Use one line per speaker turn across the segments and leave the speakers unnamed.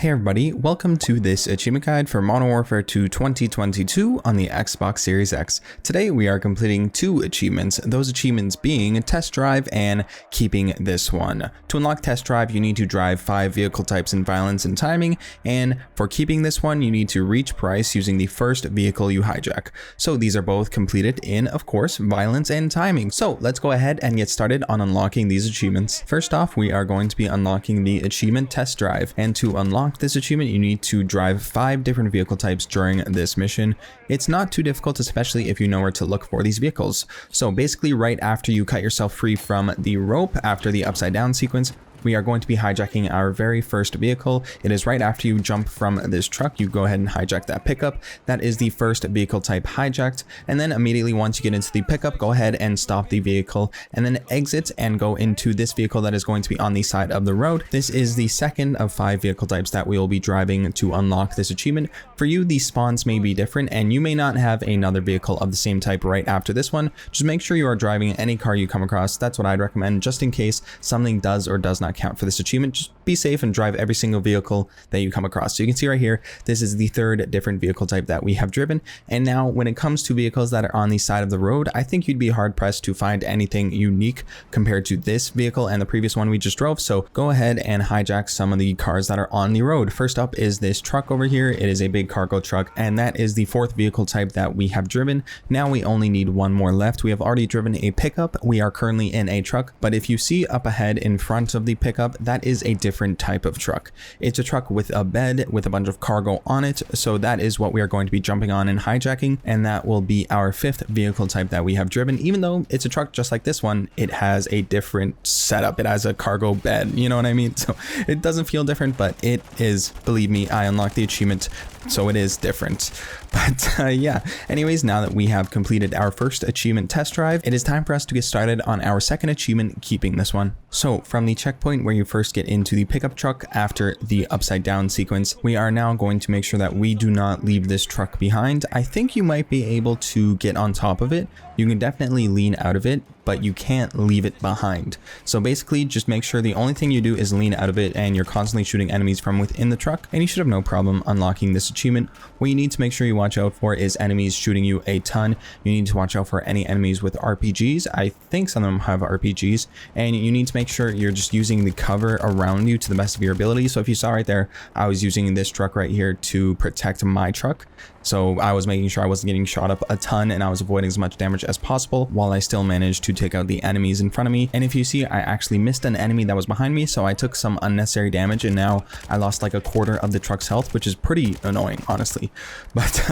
Hey everybody, welcome to this achievement guide for Modern Warfare 2 2022 on the Xbox Series X. Today we are completing two achievements, those achievements being Test Drive and Keeping This One. To unlock Test Drive, you need to drive 5 vehicle types in violence and timing, and for Keeping This One, you need to reach price using the first vehicle you hijack. So these are both completed in, of course, violence and timing. So let's go ahead and get started on unlocking these achievements. First off, we are going to be unlocking the achievement Test Drive, and to unlock this achievement, you need to drive 5 different vehicle types during this mission. It's not too difficult, especially if you know where to look for these vehicles. So basically, right after you cut yourself free from the rope after the upside down sequence, we are going to be hijacking our very first vehicle. It is right after you jump from this truck, you go ahead and hijack that pickup. That is the first vehicle type hijacked. And then immediately once you get into the pickup, go ahead and stop the vehicle and then exit and go into this vehicle that is going to be on the side of the road. This is the second of 5 vehicle types that we will be driving to unlock this achievement. For you, the spawns may be different and you may not have another vehicle of the same type right after this one. Just make sure you are driving any car you come across. That's what I'd recommend, just in case something does or does not count for this achievement. Just be safe and drive every single vehicle that you come across. So you can see right here, this is the third different vehicle type that we have driven. And now when it comes to vehicles that are on the side of the road, I think you'd be hard pressed to find anything unique compared to this vehicle and the previous one we just drove. So go ahead and hijack some of the cars that are on the road. First up is this truck over here. It is a big cargo truck, and that is the 4th vehicle type that we have driven. Now we only need one more left. We have already driven a pickup. We are currently in a truck, but if you see up ahead in front of the pickup, that is a different type of truck. It's a truck with a bed with a bunch of cargo on it. So that is what we are going to be jumping on and hijacking. And that will be our 5th vehicle type that we have driven. Even though it's a truck just like this one, it has a different setup. It has a cargo bed, you know what I mean? So it doesn't feel different, but it is, believe me, I unlocked the achievement, so it is different. But yeah, anyways, now that we have completed our first achievement Test Drive, it is time for us to get started on our second achievement, Keeping This One. So from the checkpoint where you first get into the pickup truck after the upside down sequence, we are now going to make sure that we do not leave this truck behind. I think you might be able to get on top of it. You can definitely lean out of it, but you can't leave it behind. So basically just make sure the only thing you do is lean out of it and you're constantly shooting enemies from within the truck, and you should have no problem unlocking this achievement. What you need to make sure you watch out for is enemies shooting you a ton. You need to watch out for any enemies with RPGs. I think some of them have RPGs, and you need to make sure you're just using the cover around you to the best of your ability. So if you saw right there, I was using this truck right here to protect my truck. So I was making sure I wasn't getting shot up a ton and I was avoiding as much damage as possible while I still managed to take out the enemies in front of me. And if you see, I actually missed an enemy that was behind me, so I took some unnecessary damage and now I lost like a quarter of the truck's health, which is pretty annoying, honestly. But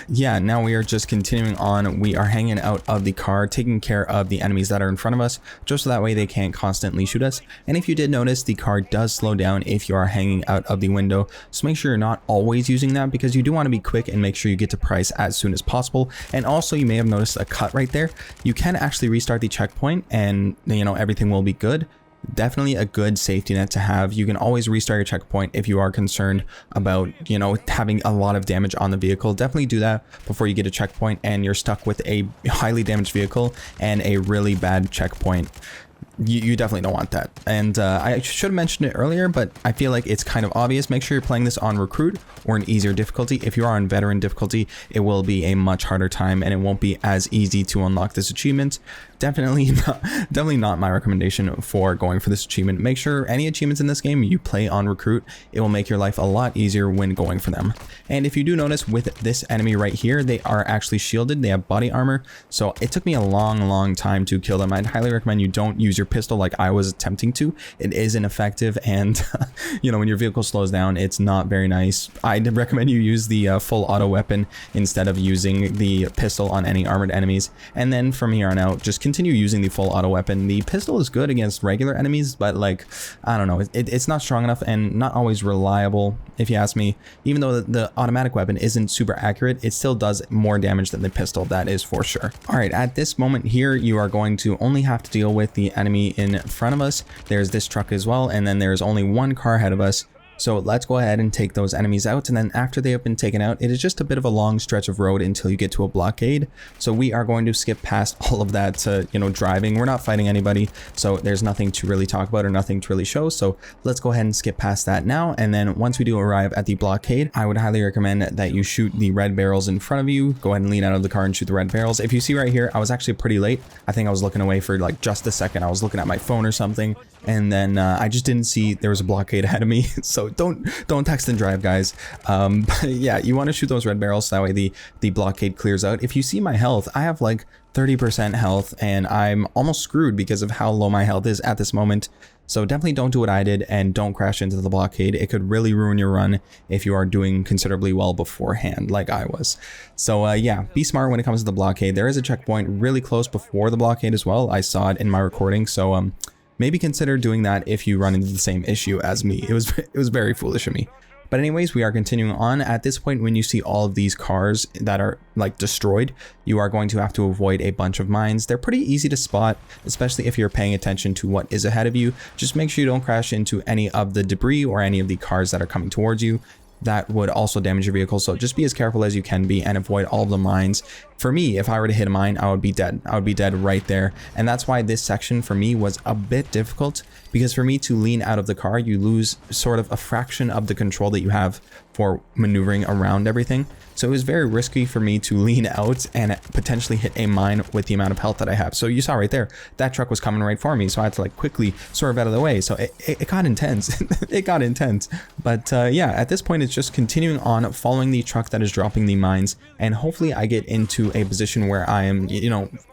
yeah, now we are just continuing on. We are hanging out of the car, taking care of the enemies that are in front of us, just so that way they can't constantly shoot us. And if you did notice, the car does slow down if you are hanging out of the window. So make sure you're not always using that, because you do want to be quick and make sure you get to price as soon as possible. And also, you may have noticed a cut right there. You can actually restart the checkpoint and everything will be good. Definitely a good safety net to have. You can always restart your checkpoint if you are concerned about having a lot of damage on the vehicle. Definitely do that before you get a checkpoint and you're stuck with a highly damaged vehicle and a really bad checkpoint. You definitely don't want that. And I should have mentioned it earlier, but I feel like it's kind of obvious. Make sure you're playing this on recruit or an easier difficulty. If you are on veteran difficulty, it will be a much harder time and it won't be as easy to unlock this achievement. Definitely not my recommendation for going for this achievement. Make sure any achievements in this game you play on recruit. It will make your life a lot easier when going for them. And if you do notice with this enemy right here, they are actually shielded. They have body armor. So it took me a long time to kill them. I'd highly recommend you don't use your pistol like I was attempting to. It is ineffective, and when your vehicle slows down, it's not very nice. I'd recommend you use the full auto weapon instead of using the pistol on any armored enemies. And then from here on out, just continue using the full auto weapon. The pistol is good against regular enemies, but I don't know, it's not strong enough and not always reliable, if you ask me. Even though the automatic weapon isn't super accurate, it still does more damage than the pistol, that is for sure. All right, at this moment here, you are going to only have to deal with the enemy in front of us. There's this truck as well, and then there's only one car ahead of us. So let's go ahead and take those enemies out, and then after they have been taken out, it is just a bit of a long stretch of road until you get to a blockade. So we are going to skip past all of that, driving. We're not fighting anybody, so there's nothing to really talk about or nothing to really show. So let's go ahead and skip past that now. And then once we do arrive at the blockade, I would highly recommend that you shoot the red barrels in front of you. Go ahead and lean out of the car and shoot the red barrels. If you see right here, I was actually pretty late. I think I was looking away for like just a second. I was looking at my phone or something, and then I just didn't see there was a blockade ahead of me. So don't text and drive, guys. But yeah, you want to shoot those red barrels so that way the blockade clears out. If you see my health, I have like 30% health, and I'm almost screwed because of how low my health is at this moment. So definitely don't do what I did and don't crash into the blockade. It could really ruin your run if you are doing considerably well beforehand like I was. So yeah, be smart when it comes to the blockade. There is a checkpoint really close before the blockade as well. I saw it in my recording, so maybe consider doing that if you run into the same issue as me. It was very foolish of me. But anyways, we are continuing on. At this point, when you see all of these cars that are like destroyed, you are going to have to avoid a bunch of mines. They're pretty easy to spot, especially if you're paying attention to what is ahead of you. Just make sure you don't crash into any of the debris or any of the cars that are coming towards you. That would also damage your vehicle, so just be as careful as you can be and avoid all of the mines. For me, if I were to hit a mine, I would be dead. I would be dead right there. And that's why this section for me was a bit difficult, because for me to lean out of the car, you lose sort of a fraction of the control that you have for maneuvering around everything. So it was very risky for me to lean out and potentially hit a mine with the amount of health that I have. So you saw right there, that truck was coming right for me. So I had to like quickly swerve out of the way. So it got intense. It got intense. But yeah, at this point, it's just continuing on following the truck that is dropping the mines. And hopefully I get into a position where I am,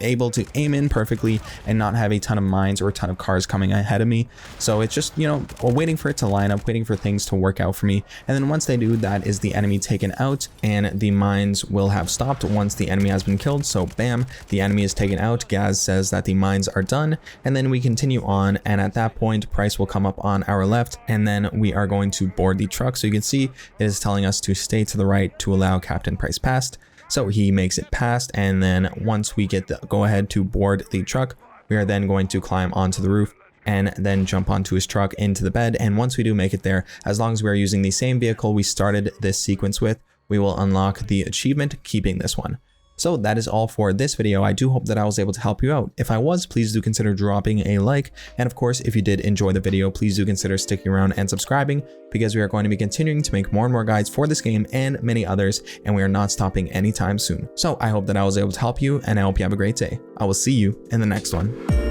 able to aim in perfectly and not have a ton of mines or a ton of cars coming ahead of me. So it's just, waiting for it to line up, waiting for things to work out for me. And then once they do, that is the enemy taken out, and the mines will have stopped once the enemy has been killed. So bam, the enemy is taken out. Gaz says that the mines are done, and then we continue on, and at that point Price will come up on our left, and then we are going to board the truck. So you can see it is telling us to stay to the right to allow Captain Price past. So he makes it past, and then once we get the go ahead to board the truck, we are then going to climb onto the roof and then jump onto his truck into the bed. And once we do make it there, as long as we are using the same vehicle we started this sequence with, we will unlock the achievement, keeping this one. So that is all for this video. I do hope that I was able to help you out. If I was, please do consider dropping a like. And of course, if you did enjoy the video, please do consider sticking around and subscribing, because we are going to be continuing to make more and more guides for this game and many others, and we are not stopping anytime soon. So I hope that I was able to help you, and I hope you have a great day. I will see you in the next one.